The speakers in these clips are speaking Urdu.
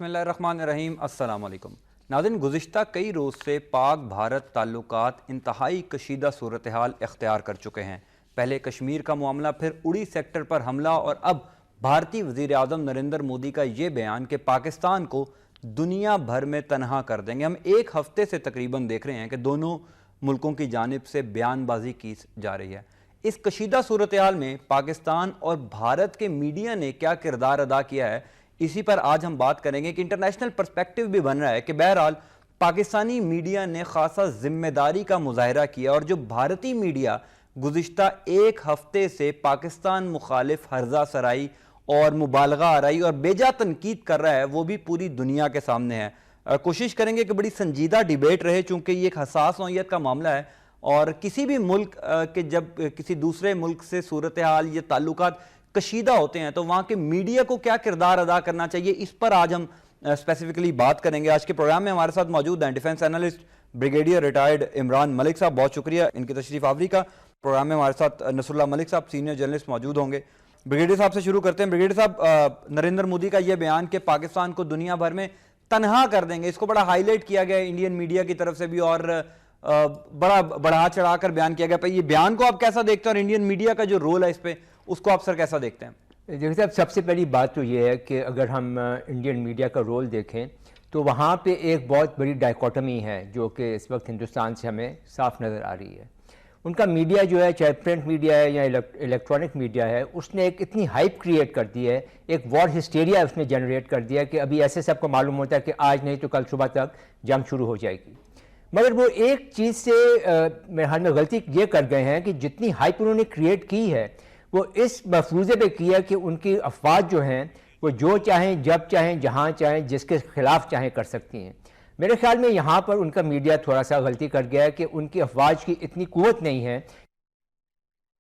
بسم اللہ الرحمن الرحیم۔ السلام علیکم ناظرین، گزشتہ کئی روز سے پاک بھارت تعلقات انتہائی کشیدہ صورتحال اختیار کر چکے ہیں۔ پہلے کشمیر کا معاملہ، پھر اڑی سیکٹر پر حملہ، اور اب بھارتی وزیر اعظم نریندر مودی کا یہ بیان کہ پاکستان کو دنیا بھر میں تنہا کر دیں گے۔ ہم ایک ہفتے سے تقریباً دیکھ رہے ہیں کہ دونوں ملکوں کی جانب سے بیان بازی کی جا رہی ہے۔ اس کشیدہ صورتحال میں پاکستان اور بھارت کے میڈیا نے کیا کردار ادا کیا ہے، اسی پر آج ہم بات کریں گے کہ انٹرنیشنل پرسپیکٹیو بھی بن رہا ہے کہ بہرحال پاکستانی میڈیا نے خاصا ذمہ داری کا مظاہرہ کیا، اور جو بھارتی میڈیا گزشتہ ایک ہفتے سے پاکستان مخالف ہرزہ سرائی اور مبالغہ آرائی اور بیجا تنقید کر رہا ہے، وہ بھی پوری دنیا کے سامنے ہے۔ کوشش کریں گے کہ بڑی سنجیدہ ڈیبیٹ رہے، چونکہ یہ ایک حساس نوعیت کا معاملہ ہے، اور کسی بھی ملک کے جب کسی دوسرے ملک سے صورتحال یا تعلقات کشیدہ ہوتے ہیں تو وہاں کے میڈیا کو کیا کردار ادا کرنا چاہیے، اس پر آج ہم اسپیسیفکلی بات کریں گے۔ آج کے پروگرام میں ہمارے ساتھ موجود ہیں defence analyst brigadier retired Imran Malik صاحب، بہت شکریہ ان کی تشریف آوری کا۔ پروگرام میں ہمارے ساتھ نصر اللہ ملک صاحب سینئر جرنلسٹ موجود ہوں گے۔ بریگیڈیئر صاحب سے شروع کرتے ہیں۔ بریگیڈیئر صاحب، نریندر مودی کا یہ بیان کہ پاکستان کو دنیا بھر میں تنہا کر دیں گے، اس کو بڑا ہائی لائٹ کیا گیا ہے انڈین میڈیا کی طرف سے بھی، اور بڑا بڑھا چڑھا کر بیان کیا گیا۔ یہ بیان کو آپ کیسا دیکھتے ہیں، اور انڈین میڈیا کا جو رول ہے اس پہ، اس کو آپ سر کیسا دیکھتے ہیں؟ دیکھیں صاحب، سب سے پہلی بات تو یہ ہے کہ اگر ہم انڈین میڈیا کا رول دیکھیں تو وہاں پہ ایک بہت بڑی ڈائیکوٹمی ہے جو کہ اس وقت ہندوستان سے ہمیں صاف نظر آ رہی ہے۔ ان کا میڈیا جو ہے، چاہے پرنٹ میڈیا ہے یا الیکٹرانک میڈیا ہے، اس نے ایک اتنی ہائپ کریٹ کر دی ہے، ایک وار ہسٹیریا اس نے جنریٹ کر دیا کہ ابھی ایسے سب کو معلوم ہوتا ہے کہ آج نہیں تو کل صبح تک جنگ شروع ہو جائے گی۔ مگر وہ ایک چیز سے میرے خیال میں غلطی یہ کر گئے ہیں کہ جتنی ہائپ انہوں نے کریٹ کی ہے وہ اس مفروضے پہ کیا کہ ان کی افواج جو ہیں وہ جو چاہیں، جب چاہیں، جہاں چاہیں، جس کے خلاف چاہیں کر سکتی ہیں۔ میرے خیال میں یہاں پر ان کا میڈیا تھوڑا سا غلطی کر گیا ہے کہ ان کی افواج کی اتنی قوت نہیں ہے،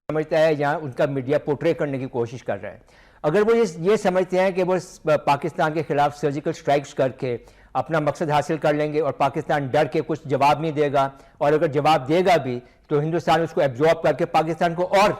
سمجھتا ہے یہاں ان کا میڈیا پورٹرے کرنے کی کوشش کر رہا ہے۔ اگر وہ یہ سمجھتے ہیں کہ وہ پاکستان کے خلاف سرجیکل سٹرائکس کر کے اپنا مقصد حاصل کر لیں گے اور پاکستان ڈر کے کچھ جواب نہیں دے گا، اور اگر جواب دے گا بھی تو ہندوستان اس کو ایبزارب کر کے پاکستان کو اور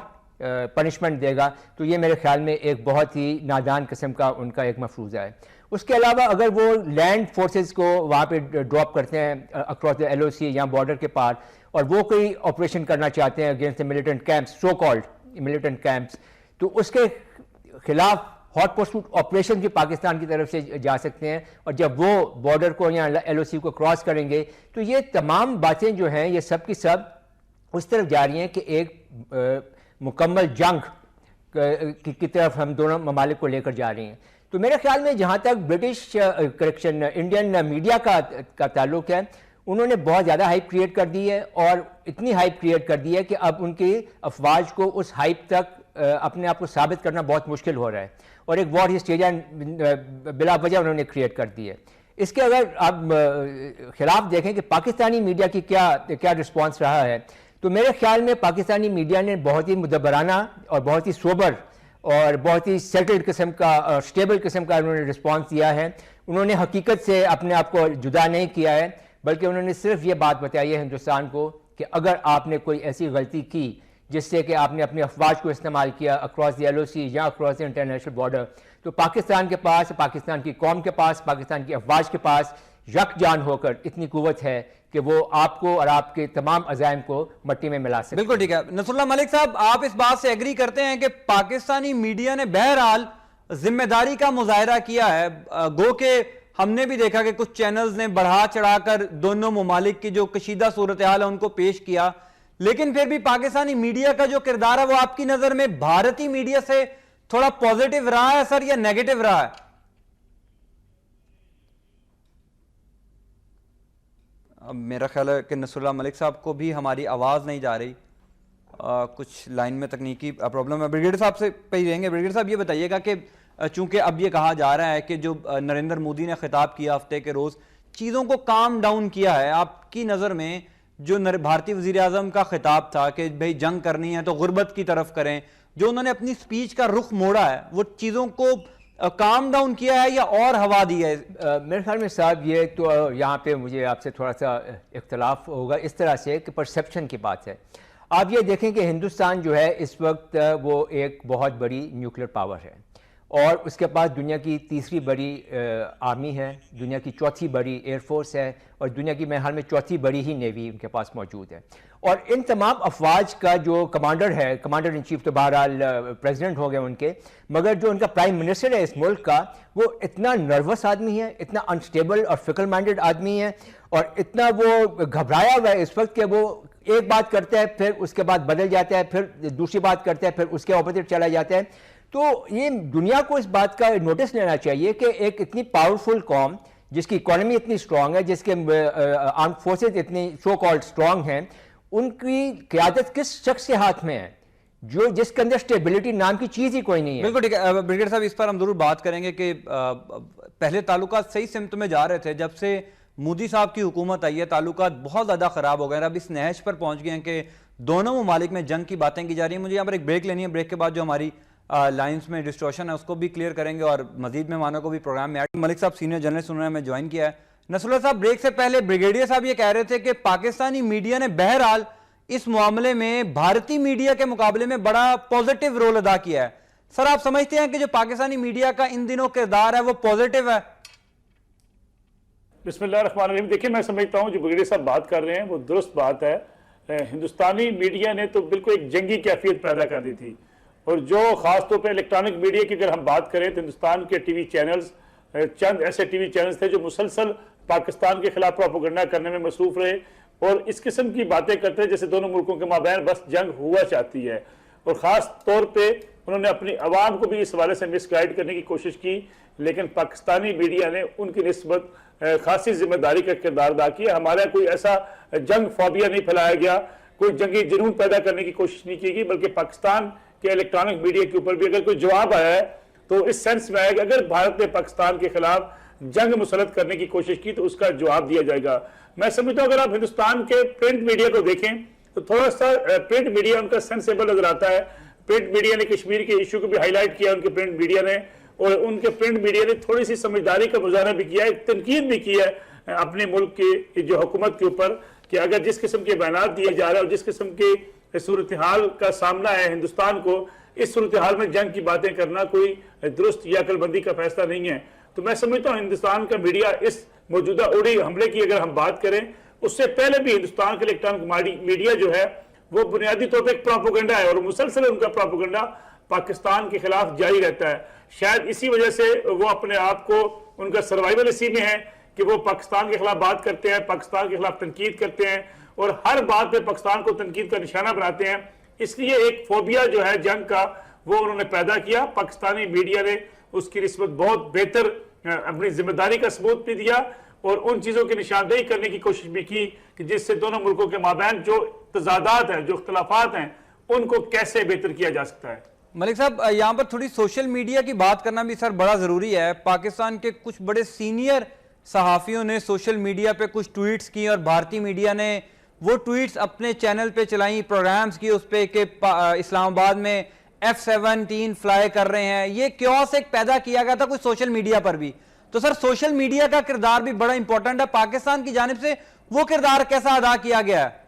پنشمنٹ دے گا، تو یہ میرے خیال میں ایک بہت ہی نادان قسم کا ان کا ایک مفروضہ ہے۔ اس کے علاوہ اگر وہ لینڈ فورسز کو وہاں پہ ڈراپ کرتے ہیں اکراس دا ایل او سی یا بارڈر کے پار، اور وہ کوئی آپریشن کرنا چاہتے ہیں against the militant camps, so called militant camps, تو اس کے خلاف ہاٹ پرسوٹ آپریشن بھی پاکستان کی طرف سے جا سکتے ہیں، اور جب وہ بارڈر کو یا ایل او سی کو کراس کریں گے تو یہ تمام باتیں جو ہیں یہ سب کی سب اس طرف جا رہی ہیں کہ ایک مکمل جنگ کی طرف ہم دونوں ممالک کو لے کر جا رہی ہیں۔ تو میرے خیال میں جہاں تک انڈین میڈیا کا تعلق ہے، انہوں نے بہت زیادہ ہائپ کریٹ کر دی ہے، اور اتنی ہائپ کریٹ کر دی ہے کہ اب ان کی افواج کو اس ہائپ تک اپنے آپ کو ثابت کرنا بہت مشکل ہو رہا ہے، اور ایک وار ہسٹیریا بلا وجہ انہوں نے کریٹ کر دی ہے۔ اس کے اگر آپ خلاف دیکھیں کہ پاکستانی میڈیا کی کیا رسپانس رہا ہے، تو میرے خیال میں پاکستانی میڈیا نے بہت ہی مدبرانہ اور بہت ہی سوبر اور بہت ہی سیٹلڈ قسم کا اور اسٹیبل قسم کا انہوں نے رسپانس دیا ہے۔ انہوں نے حقیقت سے اپنے آپ کو جدا نہیں کیا ہے، بلکہ انہوں نے صرف یہ بات بتائی ہے ہندوستان کو کہ اگر آپ نے کوئی ایسی غلطی کی جس سے کہ آپ نے اپنی افواج کو استعمال کیا اکراس دی ایل او سی یا اکراس دی انٹرنیشنل بارڈر، تو پاکستان کے پاس، پاکستان کی قوم کے پاس، پاکستان کی افواج کے پاس یک جان ہو کر اتنی قوت ہے کہ وہ آپ کو اور آپ کے تمام عزائم کو مٹی میں ملا سکتے ہیں۔ بالکل ٹھیک ہے۔ نصر اللہ ملک صاحب، آپ اس بات سے ایگری کرتے ہیں کہ پاکستانی میڈیا نے بہرحال ذمہ داری کا مظاہرہ کیا ہے؟ گو کہ ہم نے بھی دیکھا کہ کچھ چینلز نے بڑھا چڑھا کر دونوں ممالک کی جو کشیدہ صورتحال ہے ان کو پیش کیا، لیکن پھر بھی پاکستانی میڈیا کا جو کردار ہے وہ آپ کی نظر میں بھارتی میڈیا سے تھوڑا پازیٹیو رہا ہے سر، یا نیگیٹو رہا ہے؟ اب میرا خیال ہے کہ نصر اللہ ملک صاحب کو بھی ہماری آواز نہیں جا رہی، کچھ لائن میں تکنیکی پرابلم ہے۔ بریگیڈیئر صاحب سے پہ ہی رہیں گے۔ بریگیڈیئر صاحب یہ بتائیے گا کہ چونکہ اب یہ کہا جا رہا ہے کہ جو نریندر مودی نے خطاب کیا ہفتے کے روز، چیزوں کو کام ڈاؤن کیا ہے، آپ کی نظر میں جو بھارتی وزیر اعظم کا خطاب تھا کہ بھئی جنگ کرنی ہے تو غربت کی طرف کریں، جو انہوں نے اپنی سپیچ کا رخ موڑا ہے، وہ چیزوں کو کام ڈاؤن کیا ہے یا اور ہوا دی ہے؟ میرے خیال میں صاحب یہ تو یہاں پہ مجھے آپ سے تھوڑا سا اختلاف ہوگا اس طرح سے کہ پرسیپشن کی بات ہے۔ آپ یہ دیکھیں کہ ہندوستان جو ہے اس وقت وہ ایک بہت بڑی نیوکلیر پاور ہے، اور اس کے پاس دنیا کی تیسری بڑی آرمی ہے، دنیا کی چوتھی بڑی ایئر فورس ہے، اور دنیا کی میرے حال میں چوتھی بڑی ہی نیوی ان کے پاس موجود ہے. اور ان تمام افواج کا جو کمانڈر ہے، کمانڈر ان چیف تو بہرحال پریزیڈنٹ ہو گئے ان کے، مگر جو ان کا پرائم منسٹر ہے اس ملک کا، وہ اتنا نروس آدمی ہے، اتنا انسٹیبل اور فکر مائنڈڈ آدمی ہے، اور اتنا وہ گھبرایا ہوا ہے اس وقت کہ وہ ایک بات کرتا ہے پھر اس کے بعد بدل جاتا ہے، پھر دوسری بات کرتا ہے پھر اس کے اپوزٹ چلا جاتا ہے. تو یہ دنیا کو اس بات کا نوٹس لینا چاہیے کہ ایک اتنی پاورفل قوم جس کی اکانومی اتنی اسٹرانگ ہے، جس کے آرم فورسز اتنی سو کالڈ اسٹرانگ ہیں، ان کی قیادت کس شخص کے ہاتھ میں ہے جس کے اندر اسٹیبلٹی نام کی چیز ہی کوئی نہیں ہے. بالکل ٹھیک ہے بریگیڈیئر صاحب، اس پر ہم ضرور بات کریں گے کہ پہلے تعلقات صحیح سمت میں جا رہے تھے، جب سے مودی صاحب کی حکومت آئی ہے تعلقات بہت زیادہ خراب ہو گئے ہیں، اب اس نہج پر پہنچ گئے ہیں کہ دونوں ممالک میں جنگ کی باتیں کی جا رہی ہیں. مجھے یہاں پر ایک بریک لینی ہے، بریک کے بعد جو ہماری لائنز میں ڈسٹورشن ہے اس کو بھی کلیئر کریں گے اور مزید مہمانوں کو بھی پروگرام میں ملک صاحب سینئر جرنلسٹ انہوں نے ہمیں جوائن کیا ہے. نصر اللہ صاحب، بریک سے پہلے بریگیڈیئر صاحب یہ کہہ رہے تھے کہ پاکستانی میڈیا نے بہرحال اس معاملے میں بھارتی میڈیا کے مقابلے میں بڑا پوزیٹیو رول ادا کیا ہے. سر آپ سمجھتے ہیں کہ جو پاکستانی میڈیا کا ان دنوں کردار ہے وہ پوزیٹیو ہے؟ بسم اللہ الرحمن الرحیم. دیکھیں، میں سمجھتا ہوں جو بریگیڈیئر صاحب بات کر رہے ہیں وہ درست بات ہے. ہندوستانی میڈیا نے تو بالکل ایک جنگی کیفیت پیدا کر دی تھی، اور جو خاص طور پہ الیکٹرانک میڈیا کی اگر ہم بات کریں تو ہندوستان کے ٹی وی چینلز، چند ایسے ٹی وی چینلز تھے جو مسلسل پاکستان کے خلاف پروپیگنڈا کرنے میں مصروف رہے اور اس قسم کی باتیں کرتے ہیں جیسے دونوں ملکوں کے مابین بس جنگ ہوا چاہتی ہے. اور خاص طور پہ انہوں نے اپنی عوام کو بھی اس حوالے سے مس گائیڈ کرنے کی کوشش کی، لیکن پاکستانی میڈیا نے ان کی نسبت خاصی ذمہ داری کا کردار ادا کیا. ہمارا کوئی ایسا جنگ فوبیا نہیں پھیلایا گیا، کوئی جنگی جنون پیدا کرنے کی کوشش نہیں کی گئی، بلکہ پاکستان کے الیکٹرانک میڈیا کے اوپر بھی اگر کوئی جواب آیا ہے تو اس سینس میں آیا کہ اگر بھارت نے پاکستان کے خلاف جنگ مسلط کرنے کی کوشش کی تو اس کا جواب دیا جائے گا. میں سمجھتا ہوں اگر آپ ہندوستان کے پرنٹ میڈیا کو دیکھیں تو تھوڑا سا پرنٹ میڈیا ان کا سینسیبل نظر آتا ہے. پرنٹ میڈیا نے کشمیر کے ایشو کو بھی ہائی لائٹ کیا ان کے پرنٹ میڈیا نے، اور ان کے پرنٹ میڈیا نے تھوڑی سی سمجھداری کا مظاہرہ بھی کیا ہے، تنقید بھی کی ہے اپنے ملک کی جو حکومت کے اوپر کہ اگر جس قسم کے بیانات دیے جا رہے ہیں اور جس قسم کی صورتحال کا سامنا ہے ہندوستان کو، اس صورتحال میں جنگ کی باتیں کرنا کوئی درست یا عقل بندی کا فیصلہ نہیں ہے. تو میں سمجھتا ہوں ہندوستان کا میڈیا اس موجودہ اڑی حملے کی اگر ہم بات کریں، اس سے پہلے بھی ہندوستان کے الیکٹرانک میڈیا جو ہے وہ بنیادی طور پہ ایک پروپیگنڈا ہے، اور مسلسل ان کا پروپیگنڈا پاکستان کے خلاف جاری رہتا ہے. شاید اسی وجہ سے وہ اپنے آپ کو، ان کا سروائیول اسی میں ہے کہ وہ پاکستان کے خلاف بات کرتے ہیں، پاکستان کے خلاف تنقید کرتے ہیں اور ہر بات پہ پاکستان کو تنقید کا نشانہ بناتے ہیں. اس لیے ایک فوبیا جو ہے جنگ کا وہ انہوں نے پیدا کیا. پاکستانی میڈیا نے اس کی نسبت بہت بہتر اپنی ذمہ داری کا ثبوت بھی دیا اور ان چیزوں کی نشاندہی کرنے کی کوشش بھی کی کہ جس سے دونوں ملکوں کے مابین جو تضادات ہیں، جو اختلافات ہیں، ان کو کیسے بہتر کیا جا سکتا ہے. ملک صاحب، یہاں پر تھوڑی سوشل میڈیا کی بات کرنا بھی سر بڑا ضروری ہے. پاکستان کے کچھ بڑے سینئر صحافیوں نے سوشل میڈیا پہ کچھ ٹویٹس کی اور بھارتی میڈیا نے وہ ٹویٹس اپنے چینل پہ چلائیں، پروگرامز کی اس پہ کہ اسلام آباد میں F-17 فلائی کر رہے ہیں. یہ کیوس ایک پیدا کیا گیا تھا کچھ سوشل میڈیا پر بھی. تو سر سوشل میڈیا کا کردار بھی بڑا امپورٹنٹ ہے. پاکستان کی جانب سے وہ کردار کیسا ادا کیا گیا ہے؟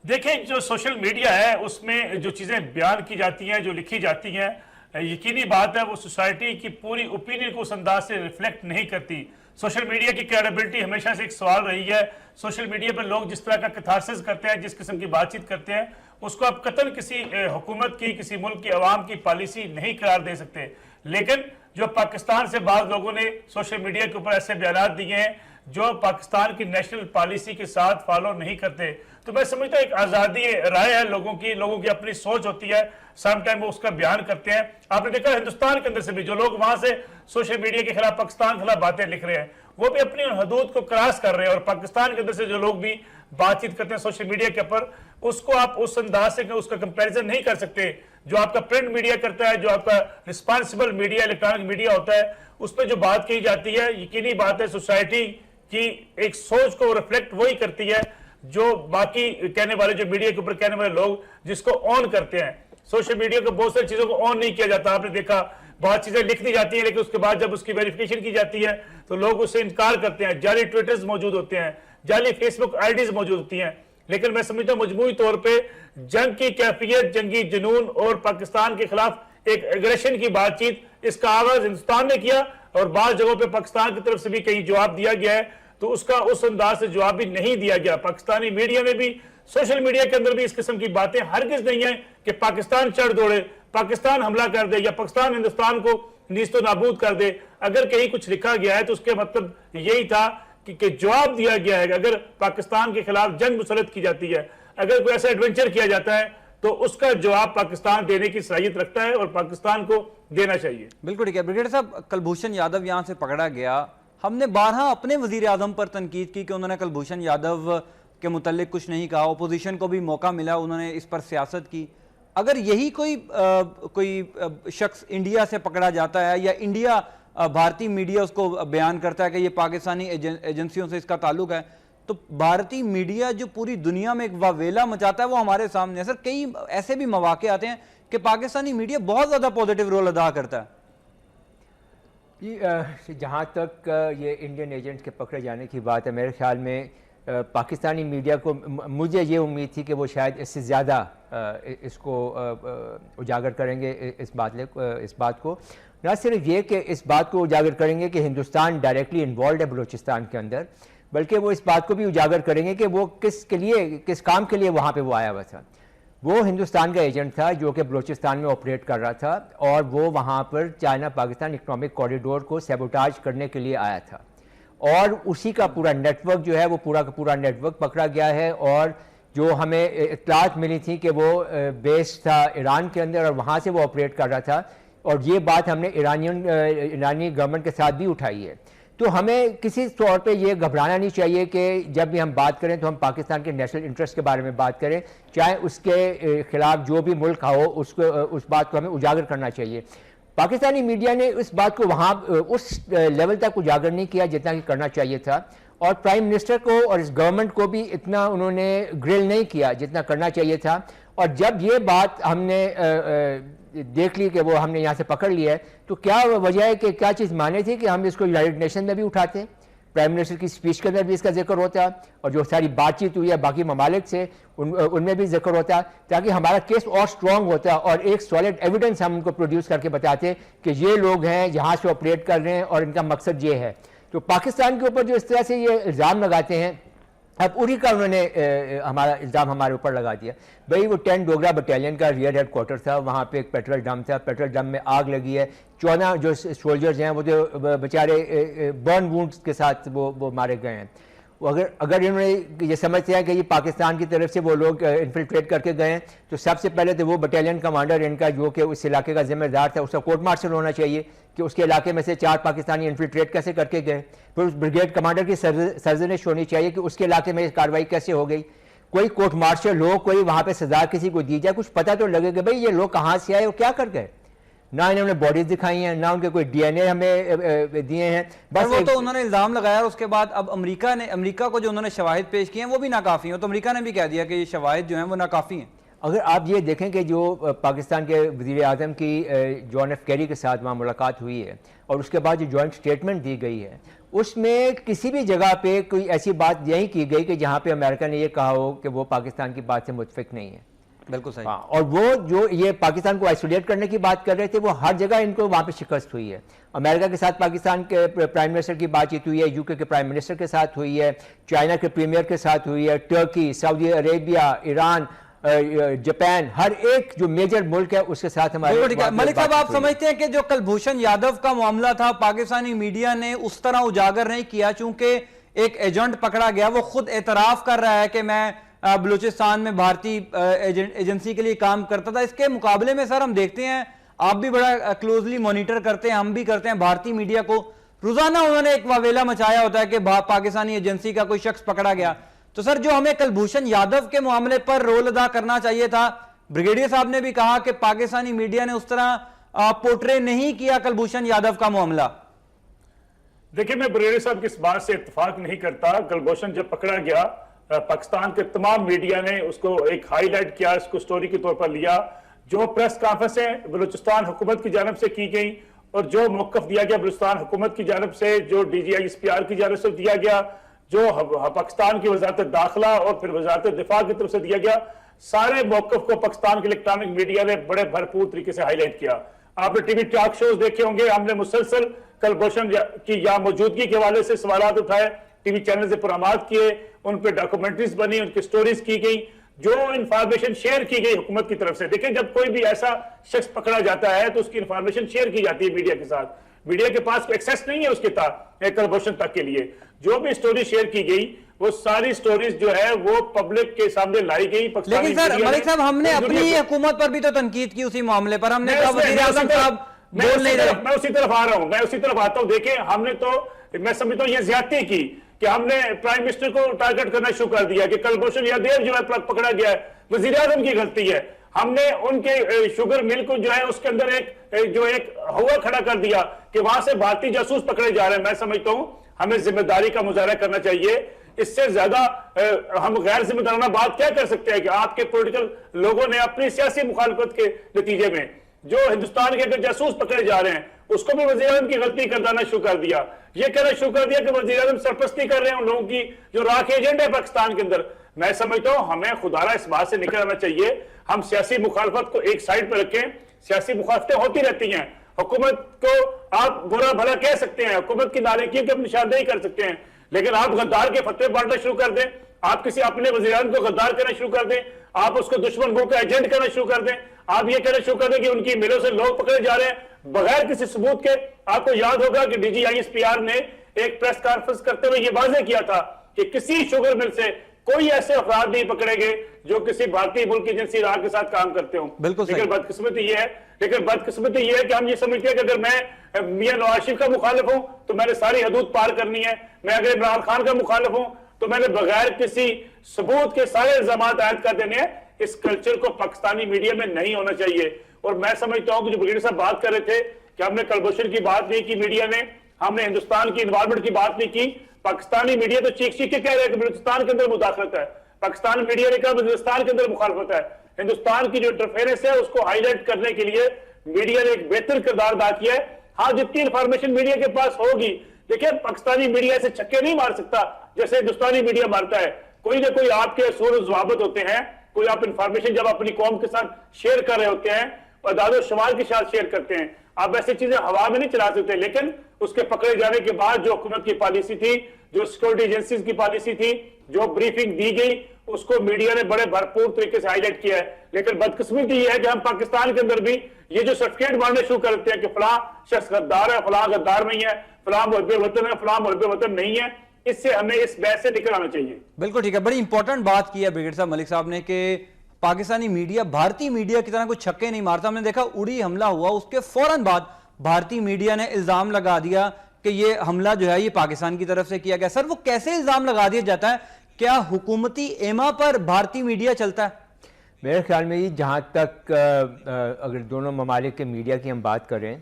دیکھیں، جو سوشل میڈیا ہے اس میں جو چیزیں بیان کی جاتی ہیں، جو لکھی جاتی ہیں، یقینی بات ہے وہ سوسائٹی کی پوری اوپینین کو اس انداز سے ریفلیکٹ نہیں کرتی. سوشل میڈیا کی کریڈیبلٹی ہمیشہ سے ایک سوال رہی ہے. سوشل میڈیا پر لوگ جس طرح کا کتھارسس کرتے ہیں، جس قسم کی بات چیت کرتے ہیں، اس کو آپ قطعاً کسی حکومت کی، کسی ملک کی عوام کی پالیسی نہیں قرار دے سکتے. لیکن جو پاکستان سے بعض لوگوں نے سوشل میڈیا کے اوپر ایسے بیانات دیے ہیں جو پاکستان کی نیشنل پالیسی کے ساتھ فالو نہیں کرتے، تو میں سمجھتا ہوں ایک آزادی رائے ہے لوگوں کی اپنی سوچ ہوتی ہے. سم ٹائم وہ اس کا بیان کرتے ہیں. آپ نے دیکھا ہندوستان کے اندر سے بھی جو لوگ وہاں سے سوشل میڈیا کے خلاف، پاکستان کے خلاف باتیں لکھ رہے ہیں، وہ بھی اپنی حدود کو کراس کر رہے ہیں. اور پاکستان کے اندر سے جو لوگ بھی بات چیت کرتے ہیں سوشل میڈیا کے اوپر، اس کو آپ اس انداز سے اس کا کمپیریزن نہیں کر سکتے. جو آپ کا پرنٹ میڈیا کرتا ہے، جو آپ کا رسپانسبل میڈیا، الیکٹرانک میڈیا ہوتا ہے، اس پہ جو بات کی جاتی ہے، یقینی بات ہے سوسائٹی کی ایک سوچ کو ریفلیکٹ وہی کرتی ہے جو باقی کہنے والے، جو میڈیا کے اوپر کہنے والے لوگ جس کو آن کرتے ہیں. سوشل میڈیا کو بہت ساری چیزوں کو آن نہیں کیا جاتا. آپ نے دیکھا بہت چیزیں لکھ دی جاتی ہیں لیکن اس کے بعد جب اس کی ویریفیکیشن کی جاتی ہے تو لوگ اس سے انکار کرتے ہیں. جعلی ٹویٹرز موجود ہوتے ہیں، جعلی فیس بک آئی ڈیز موجود ہوتی ہیں. لیکن میں سمجھتا ہوں مجموعی طور پہ جنگ کی کیفیت، جنگی جنون اور پاکستان کے خلاف ایک ایگریشن کی بات چیت، اس کا آغاز ہندوستان نے کیا اور بعض جگہوں پہ پاکستان کی طرف سے بھی کہیں جواب دیا گیا ہے، تو اس کا اس انداز سے جواب بھی نہیں دیا گیا۔ پاکستانی میڈیا میں بھی، سوشل میڈیا کے اندر بھی اس قسم کی باتیں ہرگز نہیں ہیں کہ پاکستان چڑھ دوڑے، پاکستان حملہ کر دے یا پاکستان ہندوستان کو نیست و نابود کر دے۔ اگر کہیں کچھ لکھا گیا ہے تو اس کے مطلب یہی تھا کہ جواب دیا گیا ہے کہ اگر پاکستان کے خلاف جنگ مسلط کی جاتی ہے، اگر کوئی ایسا ایڈونچر کیا جاتا ہے تو اس کا جواب پاکستان دینے کی صلاحیت رکھتا ہے اور پاکستان کو دینا چاہیے۔ بالکل ٹھیک ہے بریگیڈیئر صاحب، کلبھوشن یادو یہاں سے پکڑا گیا، ہم نے بارہا اپنے وزیر اعظم پر تنقید کی کہ انہوں نے کلبھوشن یادو کے متعلق کچھ نہیں کہا، اپوزیشن کو بھی موقع ملا، انہوں نے اس پر سیاست کی۔ اگر یہی کوئی شخص انڈیا سے پکڑا جاتا ہے یا انڈیا بھارتی میڈیا اس کو بیان کرتا ہے کہ یہ پاکستانی ایجنسیوں سے اس کا تعلق ہے، تو بھارتی میڈیا جو پوری دنیا میں ایک واویلا مچاتا ہے وہ ہمارے سامنے ہے۔ سر کئی ایسے بھی مواقع آتے ہیں کہ پاکستانی میڈیا بہت زیادہ پوزیٹیو رول ادا کرتا ہے۔ جہاں تک یہ انڈین ایجنٹ کے پکڑے جانے کی بات ہے، میرے خیال میں پاکستانی میڈیا کو، مجھے یہ امید تھی کہ وہ شاید اس سے زیادہ اس کو اجاگر کریں گے، اس بات کو، نہ صرف یہ کہ اس بات کو اجاگر کریں گے کہ ہندوستان ڈائریکٹلی انوالوڈ ہے بلوچستان کے اندر، بلکہ وہ اس بات کو بھی اجاگر کریں گے کہ وہ کس کام کے لیے وہاں پہ وہ آیا ہوا تھا۔ وہ ہندوستان کا ایجنٹ تھا جو کہ بلوچستان میں آپریٹ کر رہا تھا، اور وہ وہاں پر چائنا پاکستان اکنامک کوریڈور کو سیبوٹاج کرنے کے لیے آیا تھا، اور اسی کا پورا نیٹ ورک جو ہے وہ پورا کا پورا نیٹ ورک پکڑا گیا ہے۔ اور جو ہمیں اطلاعات ملی تھی کہ وہ بیس تھا ایران کے اندر اور وہاں سے وہ آپریٹ کر رہا تھا، اور یہ بات ہم نے ایرانی گورنمنٹ کے ساتھ بھی اٹھائی ہے۔ تو ہمیں کسی طور پہ یہ گھبرانا نہیں چاہیے کہ جب بھی ہم بات کریں تو ہم پاکستان کے نیشنل انٹرسٹ کے بارے میں بات کریں، چاہے اس کے خلاف جو بھی ملک ہو، اس بات کو ہمیں اجاگر کرنا چاہیے۔ پاکستانی میڈیا نے اس بات کو وہاں اس لیول تک اجاگر نہیں کیا جتنا کہ کرنا چاہیے تھا، اور پرائم منسٹر کو اور اس گورنمنٹ کو بھی اتنا انہوں نے گرل نہیں کیا جتنا کرنا چاہیے تھا۔ اور جب یہ بات ہم نے دیکھ لی کہ وہ ہم نے یہاں سے پکڑ لیا ہے، تو کیا وجہ ہے کہ کیا چیز مانے تھی کہ ہم اس کو یونائٹڈ نیشن میں بھی اٹھاتے، پرائم منسٹر کی سپیچ کے اندر بھی اس کا ذکر ہوتا، اور جو ساری بات چیت ہوئی ہے باقی ممالک سے ان میں بھی ذکر ہوتا، تاکہ ہمارا کیس اور سٹرونگ ہوتا اور ایک سالڈ ایویڈنس ہم ان کو پروڈیوس کر کے بتاتے کہ یہ لوگ ہیں یہاں سے آپریٹ کر رہے ہیں اور ان کا مقصد یہ ہے۔ تو پاکستان کے اوپر جو اس طرح سے یہ الزام لگاتے ہیں، اب اری کا انہوں نے ہمارا الزام ہمارے اوپر لگا دیا۔ بھئی وہ 10 ڈوگرا بٹالین کا ریئر ہیڈ کوارٹر تھا، وہاں پہ ایک پیٹرول ڈم تھا، پیٹرول ڈم میں آگ لگی ہے، 14 جو سولجرز ہیں وہ جو بیچارے برن وونڈز کے ساتھ وہ مارے گئے ہیں۔ اگر انہوں نے یہ سمجھتے ہیں کہ یہ پاکستان کی طرف سے وہ لوگ انفلٹریٹ کر کے گئے ہیں، تو سب سے پہلے تو وہ بٹالین کمانڈر ان کا جو کہ اس علاقے کا ذمہ دار تھا، اس کا کورٹ مارشل ہونا چاہیے کہ اس کے علاقے میں سے 4 پاکستانی انفلٹریٹ کیسے کر کے گئے۔ پھر اس بریگیڈ کمانڈر کی سرزنش ہونی چاہیے کہ اس کے علاقے میں یہ کارروائی کیسے ہو گئی، کوئی کورٹ مارشل ہو، کوئی وہاں پہ سزا کسی کو دی جائے، کچھ پتہ تو لگے کہ بھئی یہ لوگ کہاں سے آئے اور کیا کر گئے۔ نہ انہوں نے باڈیز دکھائی ہیں، نہ ان کے کوئی ڈی این اے ہمیں دیے ہیں، بس وہ تو انہوں نے الزام لگایا، اس کے بعد اب امریکہ کو جو انہوں نے شواہد پیش کیے ہیں وہ بھی ناکافی ہیں، تو امریکہ نے بھی کہہ دیا کہ یہ شواہد جو ہیں وہ ناکافی ہیں۔ اگر آپ یہ دیکھیں کہ جو پاکستان کے وزیر اعظم کی جان ایف کیری کے ساتھ وہاں ملاقات ہوئی ہے، اور اس کے بعد جو جوائنٹ اسٹیٹمنٹ دی گئی ہے، اس میں کسی بھی جگہ پہ کوئی ایسی بات نہیں کی گئی کہ جہاں پہ امریکہ نے یہ کہا ہو کہ وہ پاکستان کی بات سے متفق نہیں ہے۔ بالکل صحیح۔ اور وہ جو یہ پاکستان کو آئسولیٹ کرنے کی بات کر رہے تھے، وہ ہر جگہ ان کو وہاں پہ شکست ہوئی ہے۔ امریکہ کے ساتھ پاکستان کے پرائم منسٹر کی بات چیت ہوئی ہے، یو کے پرائم منسٹر کے ساتھ ہوئی ہے، چائنا کے پریمیئر کے ساتھ ہوئی ہے، ٹرکی، سعودی عربیہ، ایران، جاپان، ہر ایک جو میجر ملک ہے اس کے ساتھ ہمارے۔ ملک صاحب آپ سمجھتے ہیں کہ جو کلبھوشن یادو کا معاملہ تھا پاکستانی میڈیا نے اس طرح اجاگر نہیں کیا، چونکہ ایک ایجنٹ پکڑا گیا، وہ خود اعتراف کر رہا ہے کہ میں بلوچستان میں بھارتی ایجنسی کے لیے کام کرتا تھا۔ اس کے مقابلے میں سر ہم دیکھتے ہیں، آپ بھی بڑا کلوزلی مانیٹر کرتے ہیں، ہم بھی کرتے ہیں، بھارتی میڈیا کو روزانہ انہوں نے ایک واویلا مچایا ہوتا ہے کہ پاکستانی ایجنسی کا کوئی شخص پکڑا گیا۔ تو سر جو ہمیں کلبھوشن یادو کے معاملے پر رول ادا کرنا چاہیے تھا، بریگیڈیئر صاحب نے بھی کہا کہ پاکستانی میڈیا نے اس طرح پورٹرے نہیں کیا کلبھوشن یادو کا معاملہ۔ دیکھیں میں بریگیڈیئر صاحب کی اس بات سے اتفاق نہیں کرتا۔ کلبھوشن جب پکڑا گیا، پاکستان کے تمام میڈیا نے اس کو ایک ہائی لائٹ کیا، اس کو سٹوری کے طور پر لیا۔ جو پریس کانفرنسیں بلوچستان حکومت کی جانب سے کی گئی اور جو موقف دیا گیا بلوچستان حکومت کی جانب سے، جو D G I S P R کی جانب سے دیا گیا، جو پاکستان کی وزارت داخلہ اور پھر وزارت دفاع کی طرف سے دیا گیا، سارے موقف کو پاکستان کے الیکٹرانک میڈیا نے بڑے بھرپور طریقے سے ہائی لائٹ کیا۔ آپ نے ٹی وی ٹاک شوز دیکھے ہوں گے، ہم نے مسلسل کلبھوشن کی یا موجودگی کے حوالے سے سوالات اٹھائے، ٹی وی چینل سے پروگرامات کیے، ان پہ ڈاکومنٹریز بنی، ان کی سٹوریز کی گئی، جو انفارمیشن شیئر کی گئی حکومت کی طرف سے۔ دیکھیں جب کوئی بھی ایسا شخص پکڑا جاتا ہے تو اس کی انفارمیشن شیئر کی جاتی ہے میڈیا کے ساتھ، میڈیا کے پاس ایکسیس نہیں ہے اس کے کلبھوشن تک کے لیے۔ جو بھی سٹوری شیئر کی گئی وہ ساری سٹوریز جو ہے وہ پبلک کے سامنے لائی گئی۔ لیکن سر ملک صاحب ہم نے اپنی حکومت پر بھی تو تنقید کی اسی معاملے پر، ہم نے کہا وزیر اعظم صاحب بول نہیں رہے۔ میں اسی طرف آ رہا ہوں، میں اسی طرف آتا ہوں۔ دیکھیں ہم نے تو، میں سمجھتا ہوں یہ زیادتی کی کہ ہم نے پرائم منسٹر کو ٹارگٹ کرنا شروع کر دیا کہ کلبھوشن یادیو جو ہے پکڑا گیا ہے، وزیر اعظم کی غلطی ہے۔ ہم نے ان کے شوگر مل کو جو ہے اس کے اندر ایک ہوا کھڑا کر دیا کہ وہاں سے بھارتی جاسوس پکڑے جا رہے ہیں۔ میں سمجھتا ہوں ہمیں ذمہ داری کا مظاہرہ کرنا چاہیے۔ اس سے زیادہ ہم غیر ذمہ دارانہ بات کیا کر سکتے ہیں کہ آپ کے پولیٹیکل لوگوں نے اپنی سیاسی مخالفت کے نتیجے میں جو ہندوستان کے اگر جاسوس پکڑے جا رہے ہیں اس کو بھی وزیر اعظم کی غلطی کردانا شروع کر دیا، یہ کہنا شروع کر دیا کہ وزیر اعظم سرپرستی کر رہے ہیں ان لوگوں کی جو راکھ ایجنٹ ہے پاکستان کے اندر۔ میں سمجھتا ہوں ہمیں خدارہ اس بات سے نکل آنا چاہیے، ہم سیاسی مخالفت کو ایک سائڈ پہ رکھیں۔ سیاسی مخالفتیں ہوتی رہتی ہیں، حکومت کو آپ برا بھلا کہہ سکتے ہیں، حکومت کی نالاکیوں کی آپ نشاندہی کر سکتے ہیں، لیکن آپ غدار کے فتوے بانٹنا شروع کر دیں، آپ کسی اپنے وزیر اعظم کو غدار کرنا شروع کر دیں، آپ اس کو دشمن ملک کا ایجنٹ کرنا شروع کر دیں، آپ یہ کہنا شروع کر دیں کہ ان کی ملوں سے لوگ پکڑے جا رہے ہیں بغیر کسی ثبوت کے۔ آپ کو یاد ہوگا کہ D G I S P R نے ایک پریس کانفرنس کرتے ہوئے یہ واضح کیا تھا کہ کسی شوگر مل سے کوئی ایسے افراد نہیں پکڑے گئے جو کسی بھارتی ملک کی ایجنسی راہ کے ساتھ کام کرتے ہوں۔ لیکن بدقسمتی یہ ہے کہ ہم یہ سمجھتے ہیں کہ اگر میں میاں نواز شریف کا مخالف ہوں تو میں نے ساری حدود پار کرنی ہے، میں اگر عمران خان کا مخالف ہوں تو میں نے بغیر کسی ثبوت کے سارے الزامات عائد کر دینے ہیں۔ اس کلچر کو پاکستانی میڈیا میں نہیں ہونا چاہیے۔ اور میں سمجھتا ہوں کہ جو بریگیڈیئر صاحب بات کر رہے تھے کہ ہم نے کلبھوشن کی بات نہیں کی میڈیا نے، ہم نے ہندوستان کی انوالومنٹ کی بات نہیں کی، پاکستانی میڈیا تو چیخ کے کہہ رہے ہیں کہ بلوچستان کے اندر مداخلت ہے، پاکستان میڈیا نے کہا بلوچستان کے اندر مخالفت ہے۔ ہندوستان کی جو انٹرفیرنس ہے اس کو ہائی لائٹ کرنے کے لیے میڈیا نے ایک بہتر کردار ادا کیا ہے۔ ہاں جتنی انفارمیشن میڈیا کے پاس ہوگی، دیکھیں پاکستانی میڈیا ایسے چھکے نہیں مار سکتا جیسے ہندوستانی میڈیا مارتا ہے۔ کوئی نہ کوئی آپ کے اصول و ضوابط ہوتے ہیں، کوئی آپ انفارمیشن جب اپنی قوم کے ساتھ شیئر کر رہے ہوتے ہیں، اعداد و شمار کے ساتھ شیئر کرتے ہیں، آپ ایسی چیزیں ہوا میں نہیں چلا سکتے۔ لیکن اس کے پکڑے جانے کے بعد جو حکومت کی پالیسی تھی، جو سیکورٹی ایجنسیز کی پالیسی تھی، جو بریفنگ دی گئی، اس کو میڈیا نے بڑے بھرپور طریقے سے ہائی لائٹ کیا ہے۔ لیکن بدقسمتی یہ ہے کہ ہم پاکستان کے اندر بھی یہ جو سرٹیفکیٹ ماننے شروع کرتے ہیں کہ فلاں شخص غدار ہے، فلاں غدار نہیں ہے، فلاں محب وطن ہے، فلاں محب وطن نہیں ہے، اس سے ہمیں اس بحث سے نکل آنا چاہیے۔ بالکل ٹھیک ہے، بڑی امپورٹنٹ بات کی ہے بریگیڈیئر صاحب ملک صاحب نے کہ پاکستانی میڈیا بھارتی میڈیا کی طرح کوئی چھکے نہیں مارتا۔ ہم نے دیکھا اڑی حملہ ہوا، اس کے فوراً بعد بھارتی میڈیا نے الزام لگا دیا کہ یہ حملہ جو ہے یہ پاکستان کی طرف سے کیا گیا۔ سر وہ کیسے الزام لگا دیا جاتا ہے؟ کیا حکومتی ایما پر بھارتی میڈیا چلتا ہے؟ میرے خیال میں جہاں تک اگر دونوں ممالک کے میڈیا کی ہم بات کریں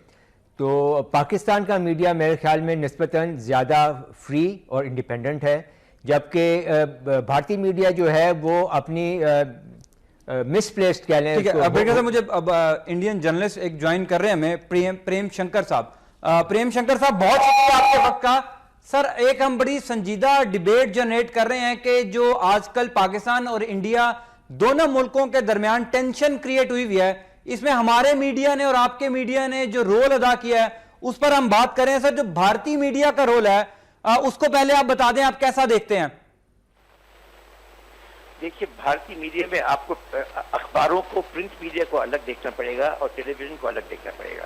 تو پاکستان کا میڈیا میرے خیال میں نسبتاً زیادہ فری اور انڈیپینڈنٹ ہے، جبکہ بھارتی میڈیا جو ہے وہ اپنی مس پلیسڈ کہہ لیں۔ مجھے اب انڈین جرنلسٹ ایک جوائن کر رہے ہیں ہمیں، پریم شنکر صاحب۔ پریم شنکر صاحب بہت شکریہ آپ کے وقت کا۔ سر ایک ہم بڑی سنجیدہ ڈیبیٹ جنریٹ کر رہے ہیں کہ جو آج کل پاکستان اور انڈیا دونوں ملکوں کے درمیان ٹینشن کریٹ ہوئی ہے، اس میں ہمارے میڈیا نے اور آپ کے میڈیا نے جو رول ادا کیا ہے اس پر ہم بات کریں۔ سر جو بھارتی میڈیا کا رول ہے اس کو پہلے آپ بتا دیں، آپ کیسا دیکھتے ہیں؟ دیکھیے بھارتی میڈیا میں آپ کو اخباروں کو، پرنٹ میڈیا کو الگ دیکھنا پڑے گا اور ٹیلی ویژن کو الگ دیکھنا پڑے گا۔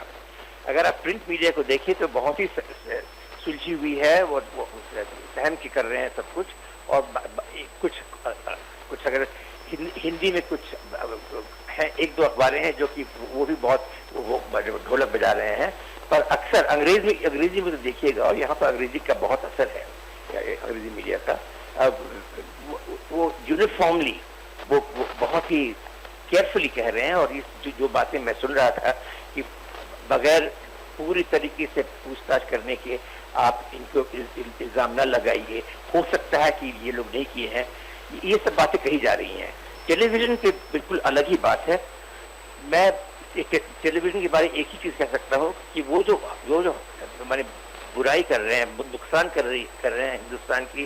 اگر آپ پرنٹ میڈیا کو دیکھیں تو بہت ہی سلجھی ہوئی ہے، وہ فہم کے کر رہے ہیں سب کچھ، اور کچھ اگر ہندی میں کچھ ہیں، ایک دو اخباریں ہیں جو کہ وہ بھی بہت ڈھولک بجا رہے ہیں، پر اکثر انگریزی میں تو دیکھیے گا، اور یہاں پر انگریزی کا بہت اثر ہے، انگریزی میڈیا کا۔ وہ یونیفارملی وہ بہت ہی کیئرفلی کہہ رہے ہیں، اور جو باتیں میں سن رہا تھا کہ بغیر پوری طریقے سے پوچھ تاچھ کرنے کے آپ ان کو الزام نہ لگائیے، ہو سکتا ہے کہ یہ لوگ نہیں کیے ہیں، یہ سب باتیں کہی جا رہی ہیں۔ ٹیلی ویژن کی بالکل الگ ہی بات ہے۔ میں ٹیلی ویژن کے بارے ایک ہی چیز کہہ سکتا ہوں کہ وہ جو ہمارے برائی کر رہے ہیں، نقصان کر رہے ہیں ہندوستان کی،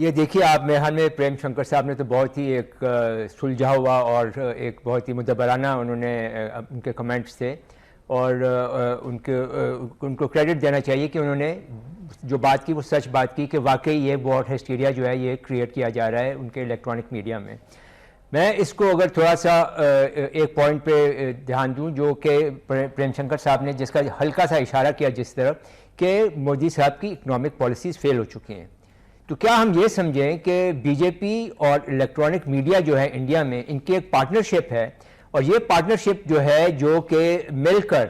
یہ دیکھیے آپ میرے خیال میں پریم شنکر صاحب نے تو بہت ہی ایک سلجھا ہوا اور ایک بہت ہی مدبرانہ انہوں نے ان کے کمنٹس تھے، اور ان کو کریڈٹ دینا چاہیے کہ انہوں نے جو بات کی وہ سچ بات کی کہ واقعی یہ بہت ہسٹیریا جو ہے یہ کریٹ کیا جا رہا ہے ان کے الیکٹرانک میڈیا میں۔ میں اس کو اگر تھوڑا سا ایک پوائنٹ پہ دھیان دوں جو کہ پریم شنکر صاحب نے جس کا ہلکا سا اشارہ کیا جس طرف کہ مودی صاحب کی اکنامک پالیسیز فیل ہو چکی ہیں، تو کیا ہم یہ سمجھیں کہ بی جے پی اور الیکٹرانک میڈیا جو ہے انڈیا میں ان کی ایک پارٹنرشپ ہے، اور یہ پارٹنرشپ جو ہے جو کہ مل کر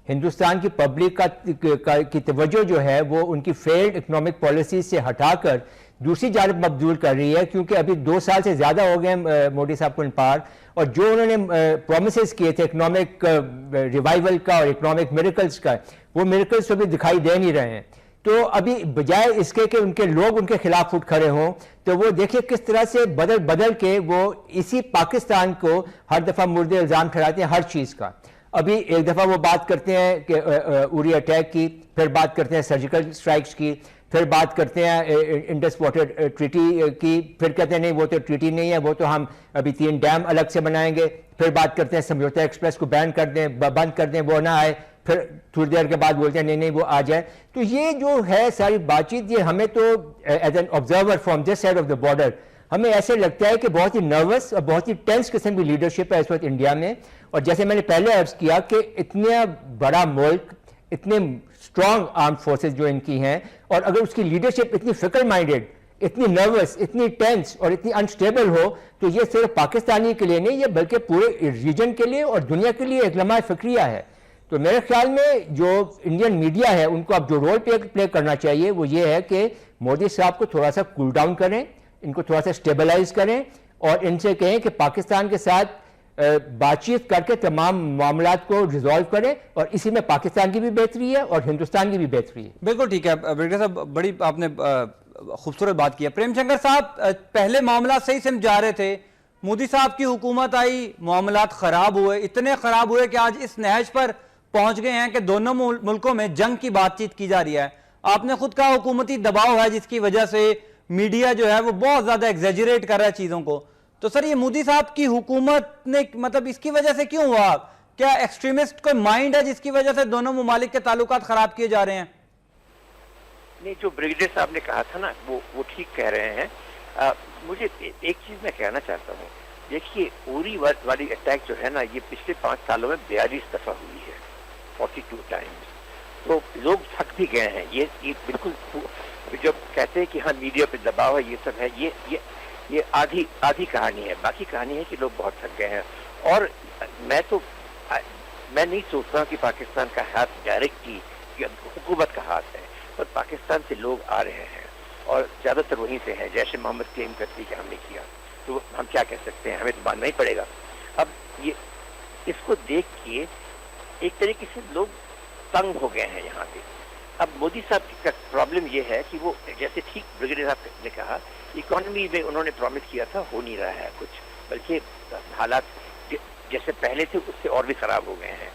ہندوستان کی پبلک کی توجہ جو ہے وہ ان کی فیلڈ اکنامک پالیسیز سے ہٹا کر دوسری جانب مبذول کر رہی ہے، کیونکہ ابھی 2 سال سے زیادہ ہو گئے مودی صاحب کو ان پار، اور جو انہوں نے پرومسز کیے تھے اکنامک ریوائول کا اور اکنامک میریکلز کا، وہ میریکلز تو بھی دکھائی دے نہیں رہے ہیں۔ تو ابھی بجائے اس کے کہ ان کے لوگ ان کے خلاف اٹھ کھڑے ہوں، تو وہ دیکھیں کس طرح سے بدل کے وہ اسی پاکستان کو ہر دفعہ مورد الزام ٹھہراتے ہیں ہر چیز کا۔ ابھی ایک دفعہ وہ بات کرتے ہیں کہ اوری اٹیک کی، پھر بات کرتے ہیں سرجیکل سٹرائکس کی، پھر بات کرتے ہیں انڈس واٹر ٹریٹی کی، پھر کہتے ہیں نہیں وہ تو ٹریٹی نہیں ہے، وہ تو ہم ابھی 3 ڈیم الگ سے بنائیں گے، پھر بات کرتے ہیں سمجھوتا ایکسپریس کو بین کر دیں، بند کر دیں، وہ نہ آئے، پھر تھوڑی دیر کے بعد بولتے ہیں نہیں وہ آ جائے۔ تو یہ جو ہے ساری بات چیت، یہ ہمیں تو as an observer from this side of the border ہمیں ایسے لگتا ہے کہ بہت ہی نروس اور بہت ہی ٹینس قسم کی لیڈرشپ ہے اس وقت انڈیا میں، اور جیسے میں نے پہلے عرض کیا کہ اتنا بڑا ملک، اتنے اسٹرانگ آرم فورسز جو ان کی ہیں، اور اگر اس کی لیڈرشپ اتنی فکر مائنڈیڈ، اتنی نروس، اتنی ٹینس اور اتنی انسٹیبل ہو، تو یہ صرف پاکستانی کے لیے نہیں، یہ بلکہ پورے ریجن کے لیے اور دنیا کے لیے ایک لمحہ فکریہ ہے۔ تو میرے خیال میں جو انڈین میڈیا ہے ان کو اب جو رول پلے کرنا چاہیے وہ یہ ہے کہ مودی صاحب کو تھوڑا سا کول ڈاؤن کریں، ان کو تھوڑا سا اسٹیبلائز کریں، اور ان سے کہیں کہ پاکستان کے ساتھ بات چیت کر کے تمام معاملات کو ریزالو کریں، اور اسی میں پاکستان کی بھی بہتری ہے اور ہندوستان کی بھی بہتری ہے۔ بالکل ٹھیک ہے بریگیڈیئر صاحب، بڑی آپ نے خوبصورت بات کی ہے۔ پریم شنکر صاحب، پہلے معاملات صحیح سمجھ جا رہے تھے، مودی صاحب کی حکومت آئی، معاملات خراب ہوئے، اتنے خراب ہوئے کہ آج اس نہج پر پہنچ گئے ہیں کہ دونوں ملکوں میں جنگ کی بات چیت کی جا رہی ہے۔ آپ نے خود کہا حکومتی دباؤ ہے جس کی وجہ سے میڈیا جو ہے وہ بہت زیادہ ایگزیجریٹ کر رہا ہے چیزوں کو، تو سر یہ مودی صاحب کی حکومت نے مطلب اس کی وجہ سے کیوں ہوا؟ کیا ایکسٹریمسٹ کوئی مائنڈ ہے جس کی وجہ سے دونوں ممالک کے تعلقات خراب کیے جا رہے ہیں؟ نہیں، جو بریگیڈیئر صاحب نے کہا تھا نا وہ ٹھیک کہہ رہے ہیں۔ مجھے ایک چیز میں کہنا چاہتا ہوں، دیکھیے اوری والی اٹیک جو ہے نا یہ پچھلے 5 سالوں میں 42 دفعہ ہوئی ہے، 42 ٹائمز، تو لوگ تھک بھی گئے ہیں۔ یہ بالکل جب کہتے ہیں کہ ہاں میڈیا پہ دباؤ ہے، یہ سب ہے، یہ آدھی کہانی ہے، باقی کہانی ہے کہ لوگ بہت تھک گئے ہیں۔ اور میں نہیں سوچتا کہ پاکستان کا ہاتھ ڈائریکٹلی حکومت کا ہاتھ ہے، پر پاکستان سے لوگ آ رہے ہیں اور زیادہ تر وہیں سے ہیں۔ جیش محمد کلیم کرتی کہ ہم نے کیا، تو ہم کیا کہہ سکتے ہیں، ہمیں تو ماننا ہی پڑے گا۔ اب یہ اس کو دیکھ کے ایک طریقے سے لوگ تنگ ہو گئے ہیں یہاں پہ۔ اب مودی صاحب کا پرابلم یہ ہے کہ وہ جیسے ٹھیک بریگیڈیئر صاحب نے کہا، اکانومی میں انہوں نے پرومس کیا تھا، ہو نہیں رہا ہے کچھ، بلکہ حالات جیسے پہلے تھے اس سے اور بھی خراب ہو گئے ہیں۔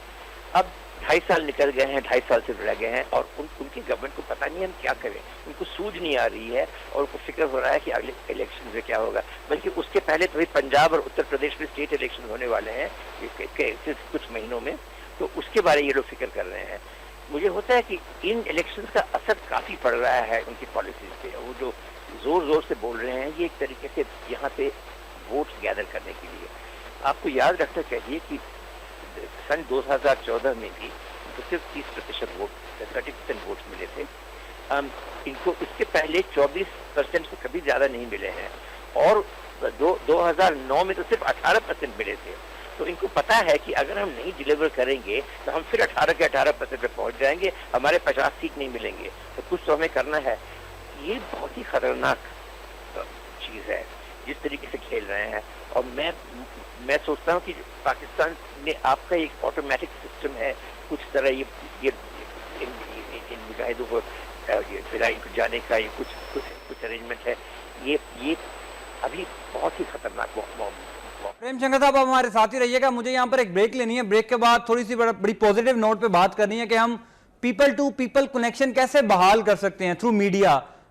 اب 2.5 سال نکل گئے ہیں، 2.5 سال سے رہ گئے ہیں، اور ان کی گورنمنٹ کو پتہ نہیں ہم کیا کریں، ان کو سوجھ نہیں آ رہی ہے، اور ان کو فکر ہو رہا ہے کہ اگلے الیکشن میں کیا ہوگا۔ بلکہ اس کے پہلے تو پنجاب اور اتر پردیش میں اسٹیٹ الیکشن ہونے والے ہیں کچھ مہینوں میں، تو اس کے بارے یہ لوگ فکر کر رہے ہیں۔ مجھے ہوتا ہے کہ ان الیکشنز کا اثر کافی پڑ رہا ہے ان کی پالیسیز پہ، وہ جو زور سے بول رہے ہیں، یہ ایک طریقے سے یہاں پہ ووٹس گیدر کرنے کے لیے۔ آپ کو یاد رکھنا چاہیے کہ سن 2014 میں بھی ان کو صرف 30% ووٹ 30% ووٹس ملے تھے، ان کو اس کے پہلے 24% سے کبھی زیادہ نہیں ملے ہیں، اور 2009 میں تو صرف 18% ملے تھے۔ تو ان کو پتا ہے کہ اگر ہم نہیں ڈیلیور کریں گے تو ہم پھر 18 کے 18% پہ پہنچ جائیں گے، ہمارے 50 سیٹ نہیں ملیں گے، تو کچھ تو ہمیں کرنا ہے۔ یہ بہت ہی خطرناک چیز ہے جس طریقے سے کھیل رہے ہیں، اور میں سوچتا ہوں کہ پاکستان میں آپ کا ایک آٹومیٹک سسٹم ہے، کچھ طرح یہ ان مجاہدوں کو ان کو جانے کا یہ کچھ ارینجمنٹ ہے، یہ ابھی بہت ہی خطرناک پریم شنکر صاحب آپ ہمارے ساتھ ہی رہیے گا، مجھے یہاں پر ایک بریک لینی ہے، بریک کے بعد تھوڑی سی بڑی پوزیٹیو نوٹ پہ بات کرنی ہے کہ ہم پیپل ٹو پیپل کنیکشن کیسے بحال کر سکتے ہیں تھرو میڈیا۔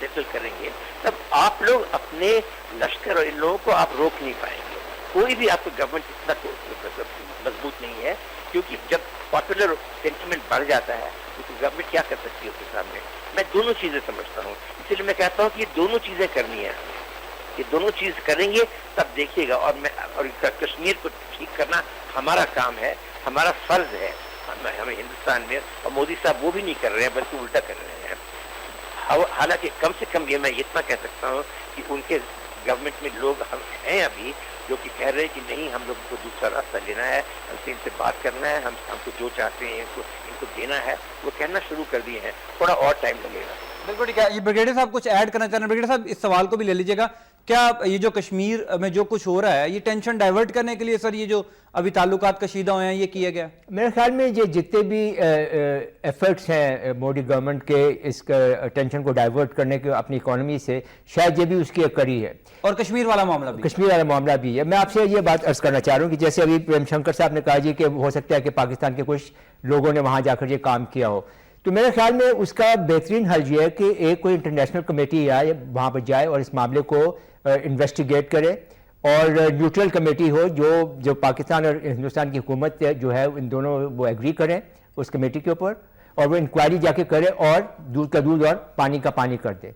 سیٹل کریں گے تب آپ لوگ اپنے لشکر اور ان لوگوں کو آپ روک نہیں پائیں گے. کوئی بھی آپ کو گورنمنٹ اتنا مضبوط نہیں ہے, کیونکہ جب پاپولر سینٹیمنٹ بڑھ جاتا ہے تو گورنمنٹ کیا کر سکتی ہے اس کے سامنے. میں دونوں چیزیں سمجھتا ہوں, اسی لیے میں کہتا ہوں کہ یہ دونوں چیزیں کرنی ہے, یہ دونوں چیز کریں گے تب دیکھیے گا. اور کشمیر کو ٹھیک کرنا ہمارا کام ہے, ہمارا فرض ہے ہمیں ہندوستان میں, اور مودی صاحب وہ بھی نہیں کر رہے ہیں بلکہ الٹا کر رہے ہیں. حالانکہ کم سے کم یہ میں اتنا کہہ سکتا ہوں کہ ان کے گورنمنٹ میں لوگ ہم ہیں ابھی جو کہ کہہ رہے ہیں کہ نہیں, ہم لوگوں کو دوسرا راستہ لینا ہے, ہم سے ان سے بات کرنا ہے, ہم کو جو چاہتے ہیں ان کو دینا ہے, وہ کہنا شروع کر دیے ہیں. تھوڑا اور ٹائم لگے گا. بالکل ٹھیک ہے. یہ بریگیڈیئر صاحب کچھ ایڈ کرنا چاہ رہے ہیں. بریگیڈیئر صاحب اس سوال کو بھی لے لیجیے گا, کیا یہ جو کشمیر میں جو کچھ ہو رہا ہے یہ ٹینشن ڈائیورٹ کرنے کے لیے سر یہ جو ابھی تعلقات کشیدہ ہوئے ہیں یہ کیا گیا؟ میرے خیال میں یہ جتنے بھی ایفرٹس ہیں مودی گورنمنٹ کے اس ٹینشن کو ڈائیورٹ کرنے کے اپنی اکانومی سے, شاید یہ بھی اس کی ایک کڑی ہے. اور کشمیر والا معاملہ بھی ہے. میں آپ سے یہ بات عرض کرنا چاہ رہا ہوں کہ جیسے ابھی پریم شنکر صاحب نے کہا جی کہ ہو سکتا ہے کہ پاکستان کے کچھ لوگوں نے وہاں جا کر یہ کام کیا ہو, تو میرے خیال میں اس کا بہترین حل یہ ہے کہ ایک کوئی انٹرنیشنل کمیٹی آئے وہاں پر جائے اور اس معاملے کو انویسٹیگیٹ کرے, اور نیوٹرل کمیٹی ہو جو پاکستان اور ہندوستان کی حکومت جو ہے ان دونوں وہ ایگری کریں اس کمیٹی کے اوپر, اور وہ انکوائری جا کے کرے اور دودھ کا دودھ اور پانی کا پانی کر دے.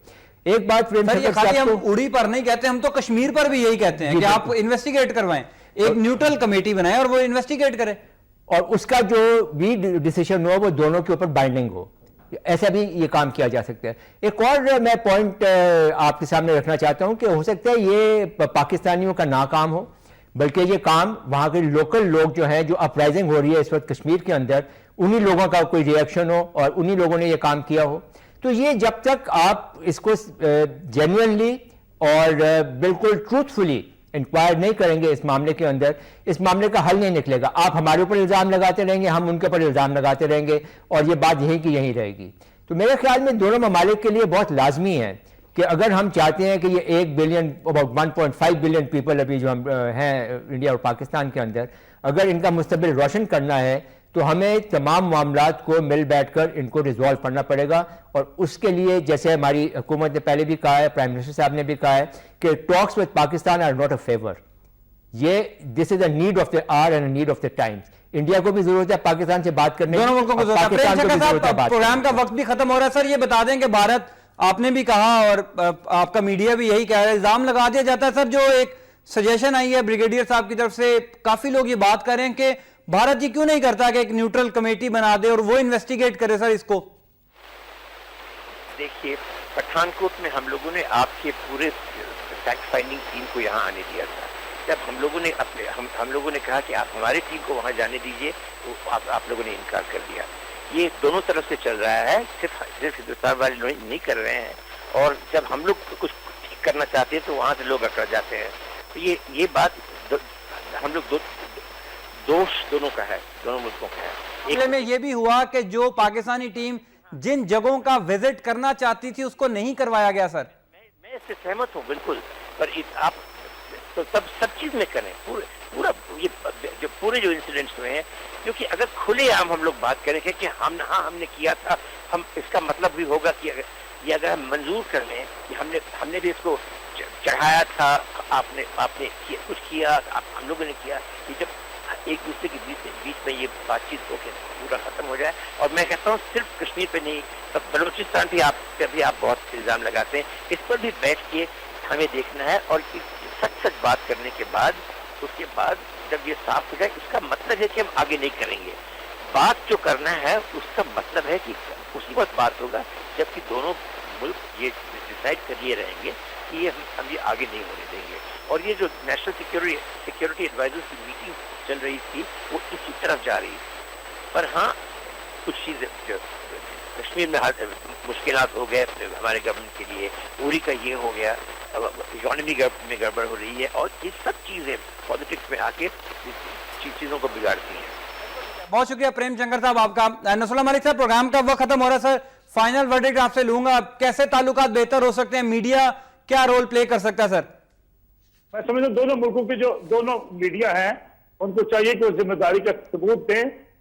ایک بات ہم اڑی پر نہیں کہتے, ہم تو کشمیر پر بھی یہی کہتے ہیں کہ آپ انویسٹیگیٹ کروائیں, ایک نیوٹرل کمیٹی بنائیں اور وہ انویسٹیگیٹ کرے, اور اس کا جو بھی ڈیسیشن ہو وہ دونوں کے اوپر بائنڈنگ ہو. ایسا بھی یہ کام کیا جا سکتا ہے. ایک اور میں پوائنٹ آپ کے سامنے رکھنا چاہتا ہوں کہ ہو سکتا ہے یہ پاکستانیوں کا ناکام ہو, بلکہ یہ کام وہاں کے لوکل لوگ جو ہیں, جو اپرائزنگ ہو رہی ہے اس وقت کشمیر کے اندر, انہی لوگوں کا کوئی ریئیکشن ہو اور انہی لوگوں نے یہ کام کیا ہو. تو یہ جب تک آپ اس کو جینوئنلی اور بالکل ٹروتھفلی انکوائر نہیں کریں گے اس معاملے کے اندر, اس معاملے کا حل نہیں نکلے گا. آپ ہمارے اوپر الزام لگاتے رہیں گے, ہم ان کے اوپر الزام لگاتے رہیں گے, اور یہ بات یہیں کی یہیں رہے گی. تو میرے خیال میں دونوں ممالک کے لیے بہت لازمی ہے کہ اگر ہم چاہتے ہیں کہ یہ 1 بلین اباؤٹ 1.5 بلین پیپل ابھی جو ہم ہیں انڈیا اور پاکستان کے اندر, اگر ان کا مستقبل روشن کرنا ہے تو ہمیں تمام معاملات کو مل بیٹھ کر ان کو ریزالو کرنا پڑے گا. اور اس کے لیے جیسے ہماری حکومت نے پہلے بھی کہا ہے, پرائم منسٹر صاحب نے بھی کہا ہے کہ talks with Pakistan are not a favour. یہ this is a need of the hour and need of the times. India کو بھی ضرورت ہے پاکستان سے بات کرنے کی, دونوں ملکوں کو ضرورت ہے. پروگرام کا وقت بھی ختم ہو رہا ہے سر, یہ بتا دیں کہ بھارت, آپ نے بھی کہا اور آپ کا میڈیا بھی یہی کہہ رہا ہے, الزام لگا دیا جاتا ہے سر, جو ایک سجیشن آئی ہے بریگیڈیئر صاحب کی طرف سے, کافی لوگ یہ بات کر رہے ہیں کہ بھارت یہ کیوں نہیں کرتا کہ ایک نیوٹرل کمیٹی بنا دے اور وہ انویسٹیگیٹ کرے سر اس کو. دیکھیے پٹھان کوٹ میں ہم لوگوں نے آپ کے پورے فیکٹ فائنڈنگ ٹیم کو یہاں آنے دیا تھا. جب ہم لوگوں نے کہا کہ آپ ہماری ٹیم کو وہاں جانے دیجئے, تو آپ لوگوں نے انکار کر دیا. یہ دونوں طرف سے چل رہا ہے, صرف ہندوستان والے نہیں کر رہے ہیں, اور جب ہم لوگ کچھ ٹھیک کرنا چاہتے ہیں تو وہاں سے لوگ اکڑ جاتے ہیں. تو یہ بات ہم لوگ دوش دونوں کا ہے, دونوں ملکوں کا ہے. معاملے میں یہ بھی ہوا کہ جو پاکستانی ٹیم جن جگہوں کا وزٹ کرنا چاہتی تھی اس کو نہیں کروایا گیا سر. میں اس سے سہمت ہوں بالکل, پر آپ تو سب چیز میں کریں پورا یہ جو پورے جو انسیڈنٹس ہوئے ہیں, کیونکہ اگر کھلے عام ہم لوگ بات کریں کہ ہم نے کیا تھا, ہم اس کا مطلب بھی ہوگا کہ اگر ہم منظور کر لیں کہ ہم نے بھی اس کو چڑھایا تھا, آپ نے کچھ کیا, ہم لوگوں نے کیا, کہ جب ایک دوسرے کے بیچ میں یہ بات چیت ہو کے پورا ختم ہو جائے. اور میں کہتا ہوں صرف کشمیر پہ نہیں, بلوچستان بھی آپ بہت الزام لگاتے ہیں, اس پر بھی بیٹھ کے ہمیں دیکھنا ہے, اور سچ بات کرنے کے بعد, اس کے بعد جب یہ صاف ہو جائے, اس کا مطلب ہے کہ ہم آگے نہیں کریں گے. بات جو کرنا ہے اس کا مطلب ہے کہ اسی وقت بات ہوگا جبکہ دونوں ملک یہ ڈیسائیڈ کر یہ رہیں گے کہ ہم یہ آگے نہیں ہونے دیں گے. اور یہ جو نیشنل سیکیورٹی ایڈوائزرز کی میٹنگ چل رہی تھی وہ اسی طرف جا رہی تھی. پر ہاں کچھ چیزیں کشمیر میں مشکلات ہو گئے ہمارے گورنمنٹ کے لیے, پوری کا یہ ہو گیا, اکانومی میں گڑبڑ ہو رہی ہے, اور یہ سب چیزیں پالیٹکس میں آ کے چیزوں کو بگاڑتی ہیں. بہت شکریہ پریم شنکر صاحب آپ کا. نصر اللہ ملک صاحب, پروگرام کا وقت ختم ہو رہا ہے سر, فائنل ورڈکٹ آپ سے لوں گا, کیسے تعلقات بہتر ہو سکتے ہیں, میڈیا کیا رول پلے کر سکتا ہے سر؟ میں سمجھتا ہوں دونوں ملکوں کے جو دونوں میڈیا ہیں ان کو چاہیے کہ وہ ذمہ داری کا ثبوت دیں